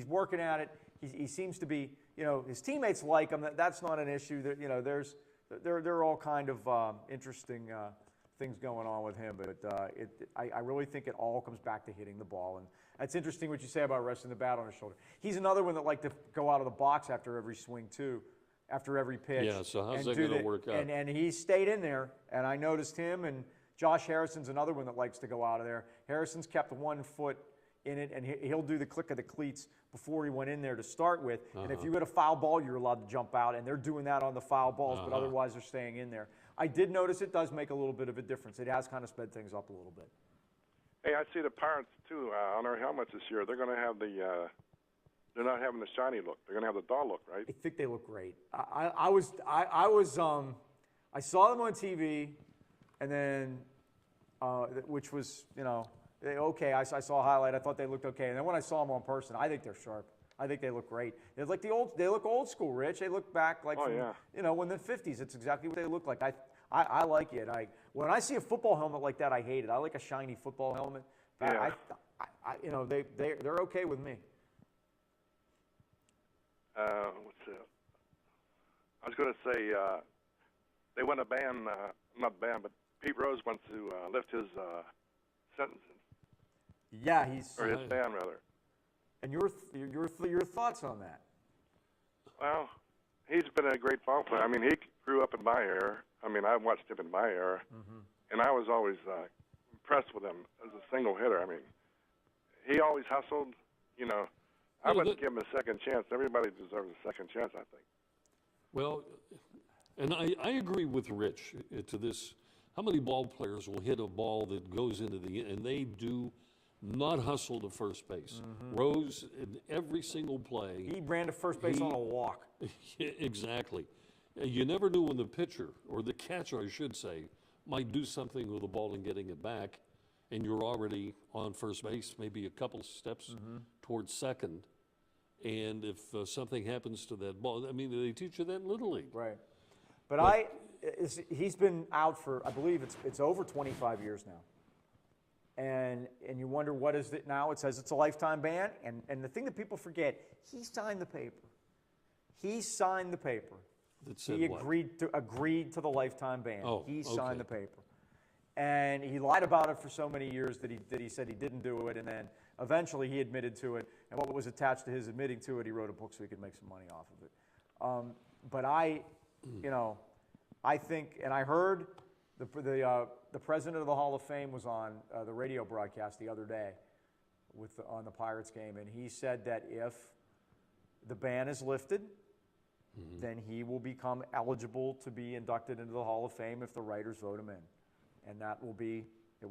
working at it. He seems to be. His teammates like him. That's not an issue. There are all kind of interesting things going on with him. But I really think it all comes back to hitting the ball. And that's interesting what you say about resting the bat on his shoulder. He's another one that likes to go out of the box after every swing too, after every pitch. Yeah. So how's that going to work out? And he stayed in there. And I noticed him. And Josh Harrison's another one that likes to go out of there. Harrison's kept 1 foot in it, and he'll do the click of the cleats before he went in there to start with. And if you get a foul ball, you're allowed to jump out, and they're doing that on the foul balls, but otherwise they're staying in there. I did notice it does make a little bit of a difference. It has kind of sped things up a little bit. Hey, I see the Pirates too on their helmets this year. They're going to have they're not having the shiny look. They're going to have the dull look, right? I think they look great. I saw them on TV, and then which was okay. I saw a highlight. I thought they looked okay, and then when I saw them on person, I think they're sharp. I think they look great. They're like they look old school, Rich. They look back like from in the 50s. It's exactly what they look like. I like it. When I see a football helmet like that, I hate it. I like a shiny football helmet. Yeah. They're okay with me. What's that? I was going to say they want to ban, not ban, but Pete Rose wants to lift his sentence. Yeah, his ban rather. And your thoughts on that? Well, he's been a great ball player. I mean, he grew up in my era. I mean, I watched him in my era, and I was always impressed with him as a single hitter. I mean, he always hustled. I wouldn't give him a second chance. Everybody deserves a second chance, I think. Well, and I agree with Rich to this. How many ball players will hit a ball that goes into and they do not hustle to first base? Rose, in every single play. He ran to first base on a walk. Exactly. You never knew when the pitcher, or the catcher, I should say, might do something with the ball and getting it back, and you're already on first base, maybe a couple steps towards second. And if something happens to that ball, I mean, they teach you that in Little League. Right. But he's been out for, I believe it's over 25 years now. And you wonder what is it now? It says it's a lifetime ban. And the thing that people forget, he signed the paper. He signed the paper. That said he what? agreed to the lifetime ban. Oh, he signed the paper. And he lied about it for so many years that he said he didn't do it, and then eventually he admitted to it. And what was attached to his admitting to it, he wrote a book so he could make some money off of it. But I think, and I heard the president of the Hall of Fame was on the radio broadcast the other day on the Pirates game, and he said that if the ban is lifted, then he will become eligible to be inducted into the Hall of Fame if the writers vote him in. And it will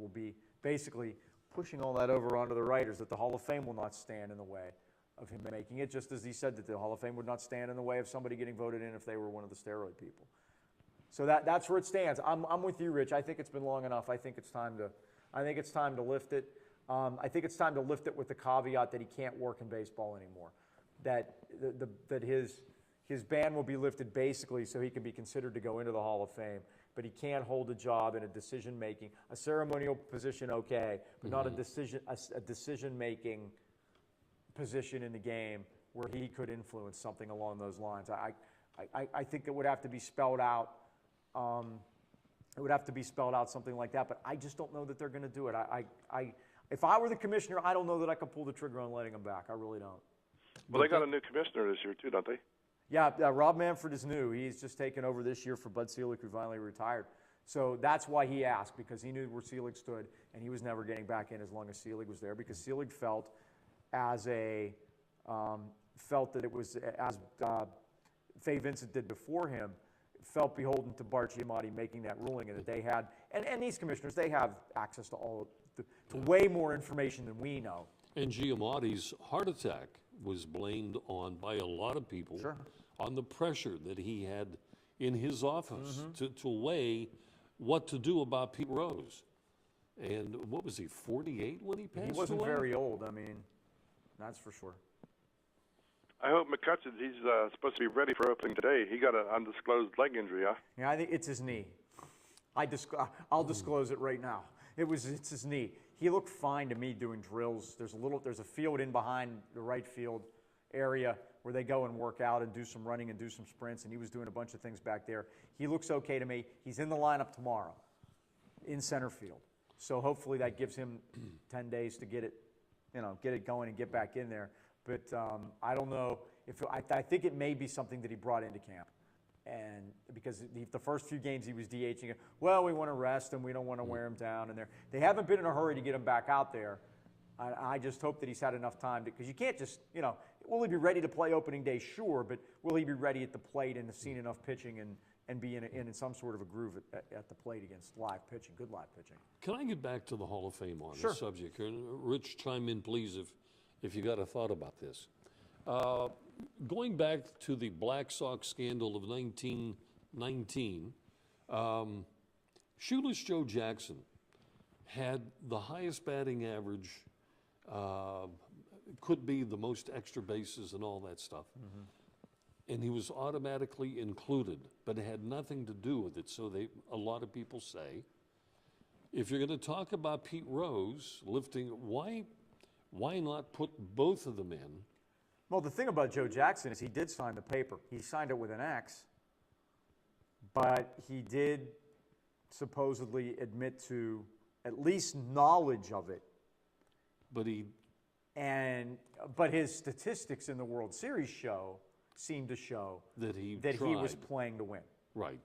be basically pushing all that over onto the writers, that the Hall of Fame will not stand in the way of him making it, just as he said that the Hall of Fame would not stand in the way of somebody getting voted in if they were one of the steroid people. So that's where it stands. I'm with you, Rich. I think it's been long enough. I think it's time to lift it. I think it's time to lift it with the caveat that he can't work in baseball anymore. That his ban will be lifted basically so he can be considered to go into the Hall of Fame, but he can't hold a job in a decision-making, a ceremonial position, okay, but not a decision-making position in the game where he could influence something along those lines. I think it would have to be spelled out. It would have to be spelled out, something like that, but I just don't know that they're going to do it. If I were the commissioner, I don't know that I could pull the trigger on letting him back. I really don't. Well, they got a new commissioner this year too, don't they? Yeah, Rob Manfred is new. He's just taken over this year for Bud Selig, who finally retired. So that's why he asked, because he knew where Selig stood, and he was never getting back in as long as Selig was there, because Selig felt that it was, as Fay Vincent did before him, felt beholden to Bart Giamatti making that ruling, and that they had, and these commissioners, they have access to way more information than we know. And Giamatti's heart attack was blamed on by a lot of people on the pressure that he had in his office to weigh what to do about Pete Rose. And what was he, 48 when he passed away? He wasn't very old, I mean, that's for sure. I hope McCutcheon, he's supposed to be ready for opening today. He got an undisclosed leg injury, huh? Yeah, I think it's his knee. I'll disclose it right now. It's his knee. He looked fine to me doing drills. There's a field in behind the right field area where they go and work out and do some running and do some sprints, and he was doing a bunch of things back there. He looks okay to me. He's in the lineup tomorrow in center field. So hopefully that gives him 10 days to get it going and get back in there. But I don't know if I think it may be something that he brought into camp, and because the first few games he was DHing. Well, we want to rest him. We don't want to wear him down. And they haven't been in a hurry to get him back out there. I just hope that he's had enough time because you can't just will he be ready to play opening day? Sure, but will he be ready at the plate and have seen enough pitching and be in some sort of a groove at the plate against live pitching, good live pitching? Can I get back to the Hall of Fame on Sure. this subject? And Rich, chime in, please, if you got a thought about this. Going back to the Black Sox scandal of 1919, Shoeless Joe Jackson had the highest batting average, could be the most extra bases and all that stuff. And he was automatically included, but it had nothing to do with it. So a lot of people say, if you're going to talk about Pete Rose lifting, why not put both of them in? Well, the thing about Joe Jackson is he did sign the paper. He signed it with an X, but he did supposedly admit to at least knowledge of it. But his statistics in the World Series seem to show that he was playing to win. Right.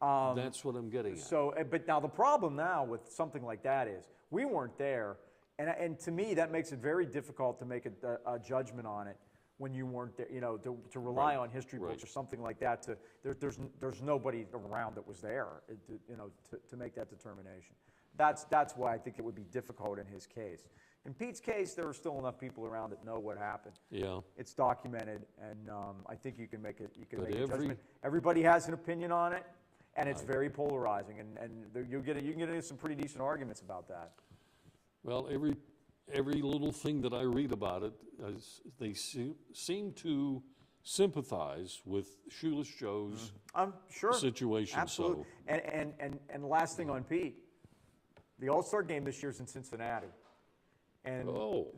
That's what I'm getting at. So, but now the problem now with something like that is we weren't there, and to me that makes it very difficult to make a judgment on it when you weren't there. To rely on history books or something like that. There's nobody around that was there. To make that determination. That's why I think it would be difficult in his case. In Pete's case, there are still enough people around that know what happened. Yeah. It's documented, and I think you can make a judgment. Everybody has an opinion on it, and it's very polarizing, and you can get into some pretty decent arguments about that. Well, every little thing that I read about it, they seem to sympathize with Shoeless Joe's situation. Absolutely. So. And last thing on Pete, the All-Star game this year is in Cincinnati. And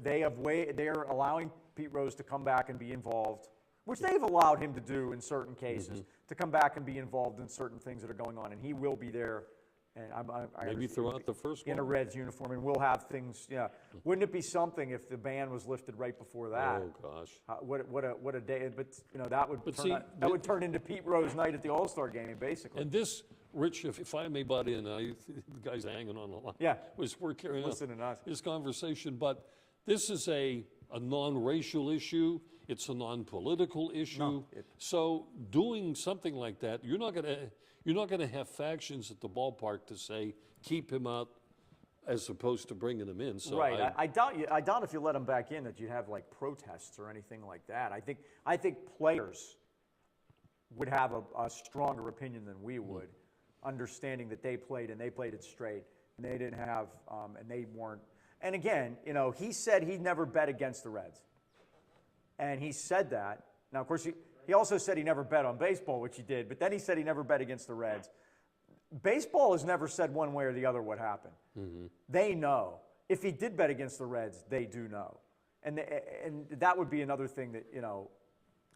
they are allowing Pete Rose to come back and be involved, which they've allowed him to do in certain cases, to come back and be involved in certain things that are going on. And he will be there And I Maybe throughout the first in one. a Reds uniform, and we'll have things. Yeah, wouldn't it be something if the ban was lifted right before that? Oh gosh. What a day! But that would But turn see, that would turn into Pete Rose night at the All-Star game, basically. And this, Rich, if I may butt in, the guy's hanging on the line. Yeah. We're carrying on Listening to us. this conversation, but this is a non-racial issue. It's a non-political issue. So doing something like that, you're not gonna have factions at the ballpark to say keep him out as opposed to bringing him in. So Right. I doubt if you let him back in that you'd have like protests or anything like that. I think players would have a stronger opinion than we would, understanding that they played it straight, and they didn't have and they weren't. And again, he said he'd never bet against the Reds, and he said that. Now, of course, he also said he never bet on baseball, which he did. But then he said he never bet against the Reds. Baseball has never said one way or the other what happened. Mm-hmm. They know. If he did bet against the Reds, they do know. And that would be another thing that,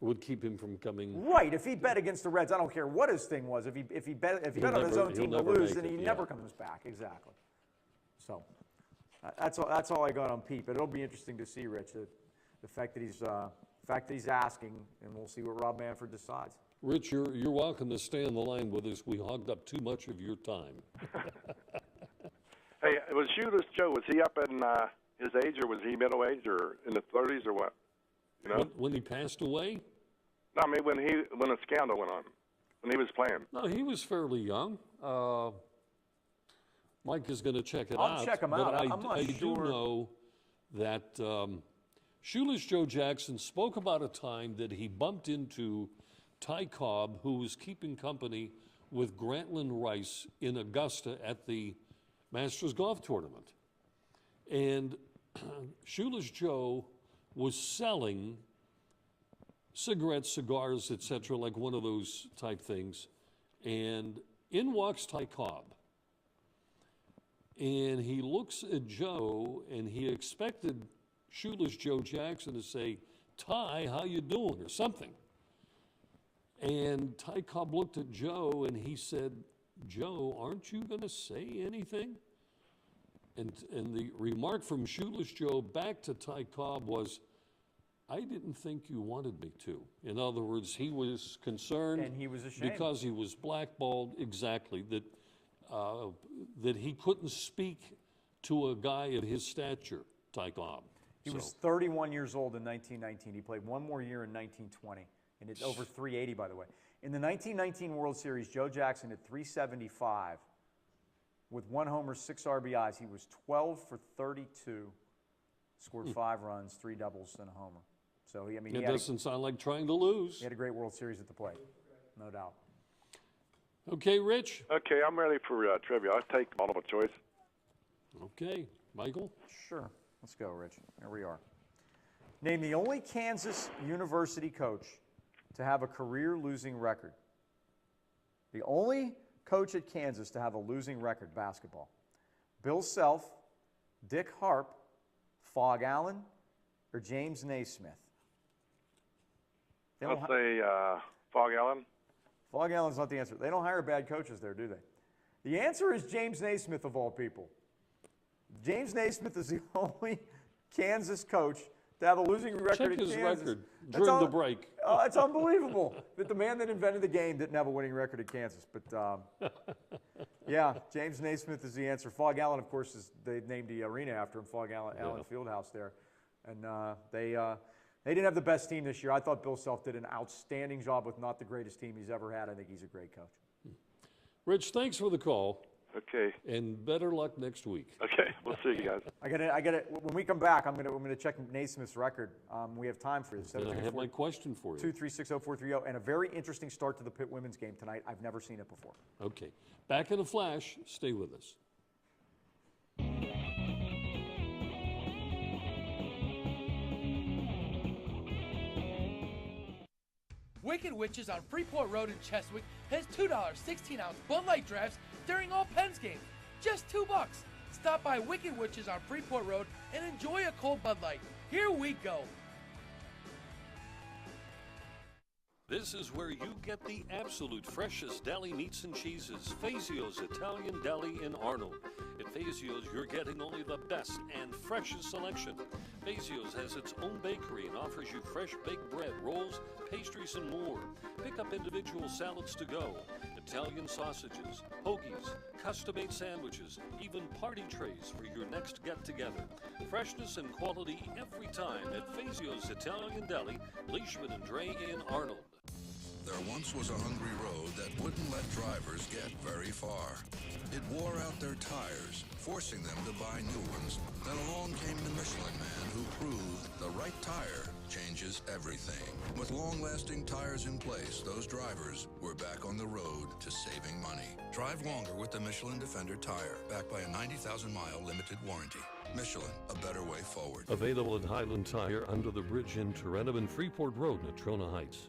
would keep him from coming. Right. If he bet against the Reds, I don't care what his thing was. If he bet on his own team to lose, then he never comes back. Exactly. So that's all I got on Pete. But it'll be interesting to see, Rich, the fact that he's asking, and we'll see what Rob Manfred decides. Rich, you're welcome to stay on the line with us. We hogged up too much of your time. Hey, was Shoeless Joe, was he up in his age, or was he middle age, or in the 30s, or what? When he passed away? No, I mean when the scandal went on, when he was playing. No, he was fairly young. Mike is going to check it out. I'll check him out. I'm not I sure. do know that Shoeless Joe Jackson spoke about a time that he bumped into Ty Cobb, who was keeping company with Grantland Rice in Augusta at the Masters Golf Tournament. And Shoeless Joe was selling cigarettes, cigars, etc., like one of those type things. And in walks Ty Cobb. And he looks at Joe, and he expected Shoeless Joe Jackson to say, "Ty, how you doing?" or something. And Ty Cobb looked at Joe, and he said, "Joe, aren't you going to say anything?" And the remark from Shoeless Joe back to Ty Cobb was, "I didn't think you wanted me to." In other words, he was concerned, And he was ashamed. because he was blackballed, exactly, that he couldn't speak to a guy of his stature, Ty Cobb. He was 31 years old in 1919. He played one more year in 1920, and it's over 380, by the way. In the 1919 World Series, Joe Jackson hit 375 with 1 homer, 6 RBIs. He was 12 for 32, scored 5 runs, 3 doubles, and a homer. So he doesn't sound like trying to lose. He had a great World Series at the plate, no doubt. Okay, Rich? Okay, I'm ready for trivia. I'll take multiple choice. Okay, Michael? Sure. Let's go, Rich. Here we are. Name the only Kansas University coach to have a career losing record. The only coach at Kansas to have a losing record, basketball. Bill Self, Dick Harp, Fog Allen, or James Naismith? Let's say Fog Allen. Fog Allen's not the answer. They don't hire bad coaches there, do they? The answer is James Naismith, of all people. James Naismith is the only Kansas coach to have a losing record Check at his Kansas. record during the break. It's unbelievable that the man that invented the game didn't have a winning record at Kansas. But yeah, James Naismith is the answer. Fog Allen, of course, they named the arena after him, Fog Allen Fieldhouse there. And they didn't have the best team this year. I thought Bill Self did an outstanding job with not the greatest team he's ever had. I think he's a great coach. Rich, thanks for the call. Okay. And better luck next week. Okay, we'll see you guys. I got it. When we come back, I'm gonna check Naismith's record. We have time for this. And I have my question for you. 2360430, and a very interesting start to the Pitt women's game tonight. I've never seen it before. Okay. Back in a flash. Stay with us. Wicked Witches on Freeport Road in Cheswick has $2 16-ounce Bud Light drafts during all Pens games. Just $2. Stop by Wicked Witches on Freeport Road and enjoy a cold Bud Light. Here we go. This is where you get the absolute freshest deli meats and cheeses. Fazio's Italian Deli in Arnold. At Fazio's, you're getting only the best and freshest selection. Fazio's has its own bakery and offers you fresh baked bread, rolls, pastries, and more. Pick up individual salads to go, Italian sausages, hoagies, custom-made sandwiches, even party trays for your next get-together. Freshness and quality every time at Fazio's Italian Deli, Leishman and Dre in Arnold. There once was a hungry road that wouldn't let drivers get very far. It wore out their tires, forcing them to buy new ones. Then along came the Michelin Man, who proved the right tire changes everything. With long-lasting tires in place, those drivers were back on the road to saving money. Drive longer with the Michelin Defender tire, backed by a 90,000-mile limited warranty. Michelin, a better way forward. Available at Highland Tire under the bridge in Toronto and Freeport Road in Natrona Heights.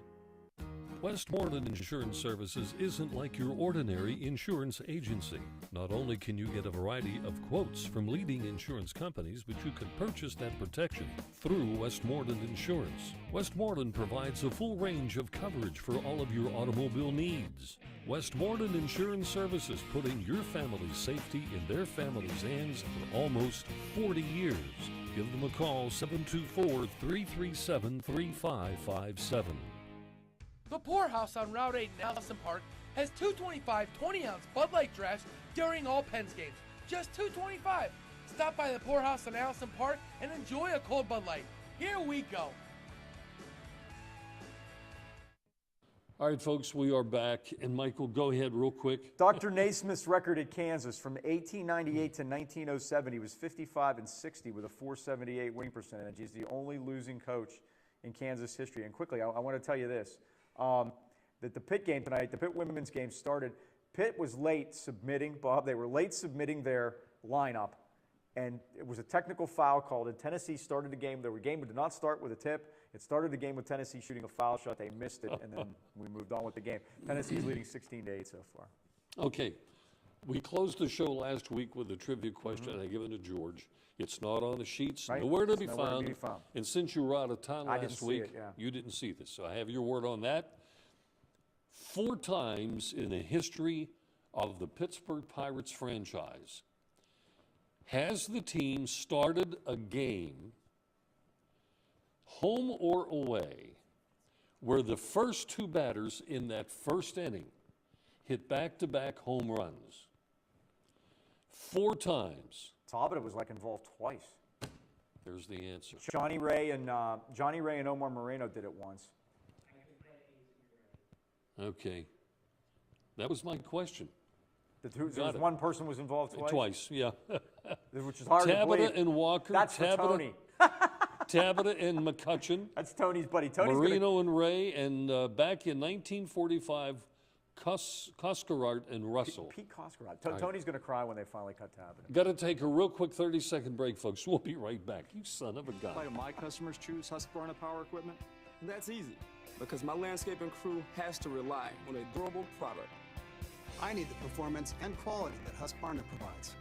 Westmoreland Insurance Services isn't like your ordinary insurance agency. Not only can you get a variety of quotes from leading insurance companies, but you can purchase that protection through Westmoreland Insurance. Westmoreland provides a full range of coverage for all of your automobile needs. Westmoreland Insurance Services, putting your family's safety in their family's hands for almost 40 years. Give them a call, 724-337-3557. The Poorhouse on Route 8 in Allison Park has 225 20-ounce Bud Light drafts during all Pens games. Just $2.25. Stop by the Poorhouse in Allison Park and enjoy a cold Bud Light. Here we go. All right, folks, we are back. And Michael, go ahead real quick. Dr. Naismith's record at Kansas from 1898 to 1907, he was 55-60 with a .478 winning percentage. He's the only losing coach in Kansas history. And quickly, I want to tell you this. That the Pitt game tonight, the Pitt women's game started. Pitt was late submitting, Bob. They were late submitting their lineup, and it was a technical foul called. And Tennessee started the game. The game did not start with a tip. It started the game with Tennessee shooting a foul shot. They missed it, and then we moved on with the game. Tennessee's leading 16-8 so far. Okay. We closed the show last week with a trivia question. I give it to George. It's not on the sheets, Right. nowhere to It's be nowhere to found. be found. And since you were out of town I didn't last see week, it, yeah. you didn't see this. So I have your word on that. 4 times in the history of the Pittsburgh Pirates franchise has the team started a game, home or away, where the first 2 batters in that first inning hit back-to-back home runs. 4 times. Talbot was like involved twice. There's the answer. Johnny Ray and Omar Moreno did it once. Okay. That was my question. One person was involved twice? Twice, yeah. Which is hard to believe. Tabata and Walker. That's for Tony. Tabata and McCutcheon. That's Tony's buddy. Marino and Ray, and back in 1945, Coscarart and Russell. Pete Coscarart. Tony's going to cry when they finally cut Tabata. Got to take a real quick 30-second break, folks. We'll be right back. You son of a gun. Why do my customers choose Husqvarna Power Equipment? That's easy, because my landscaping crew has to rely on a durable product. I need the performance and quality that Husqvarna provides.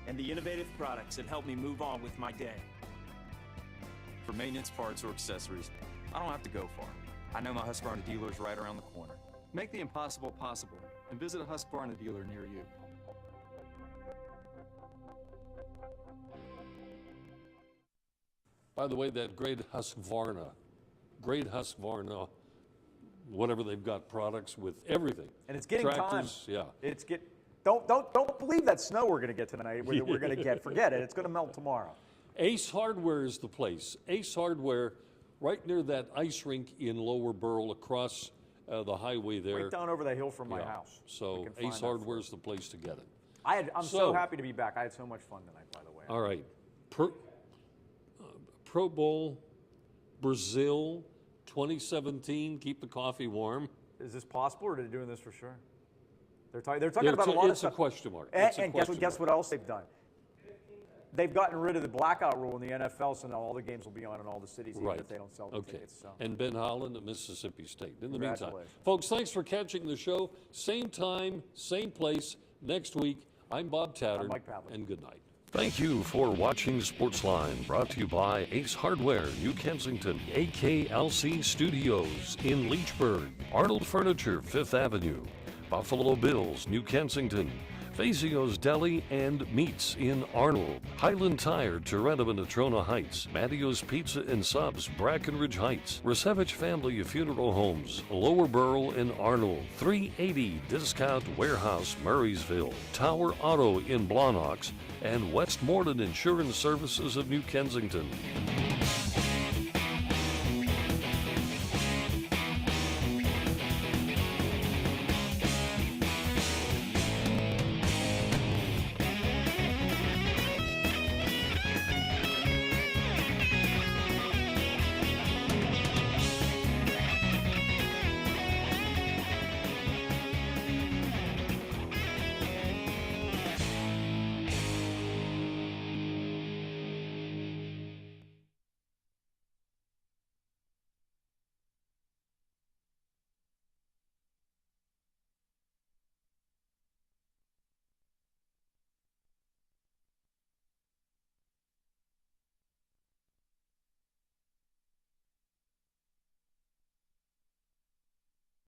And the innovative products that help me move on with my day. For maintenance parts or accessories, I don't have to go far. I know my Husqvarna dealer is right around the corner. Make the impossible possible and visit a Husqvarna dealer near you. By the way, that great Husqvarna, whatever they've got products with everything. And it's getting Tractors, time. Yeah. Don't believe that snow we're going to get tonight. We're going to get. Forget it. It's going to melt tomorrow. Ace Hardware is the place. Ace Hardware, right near that ice rink in Lower Burl, across the highway there. Right down over the hill from my house. So Ace Hardware is the place to get it. I'm so happy to be back. I had so much fun tonight, by the way. All right. Pro Bowl, Brazil, 2017. Keep the coffee warm. Is this possible, or are they doing this for sure? They're talking about a lot of stuff. It's a question mark. And guess what else they've done? They've gotten rid of the blackout rule in the NFL, so now all the games will be on in all the cities, even if they don't sell the tickets. So. And Ben Holland at Mississippi State. In the meantime, folks, thanks for catching the show. Same time, same place next week. I'm Bob Tattern. I'm Mike Pavlik. And good night. Thank you for watching Sportsline, brought to you by Ace Hardware, New Kensington, AKLC Studios in Leechburg, Arnold Furniture, 5th Avenue, Buffalo Bills, New Kensington, Fazio's Deli and Meats in Arnold, Highland Tire, Toronto and Natrona Heights, Mattio's Pizza and Subs, Brackenridge Heights, Resevich Family Funeral Homes, Lower Burl in Arnold, 380 Discount Warehouse, Murraysville, Tower Auto in Blawnox, and Westmoreland Insurance Services of New Kensington.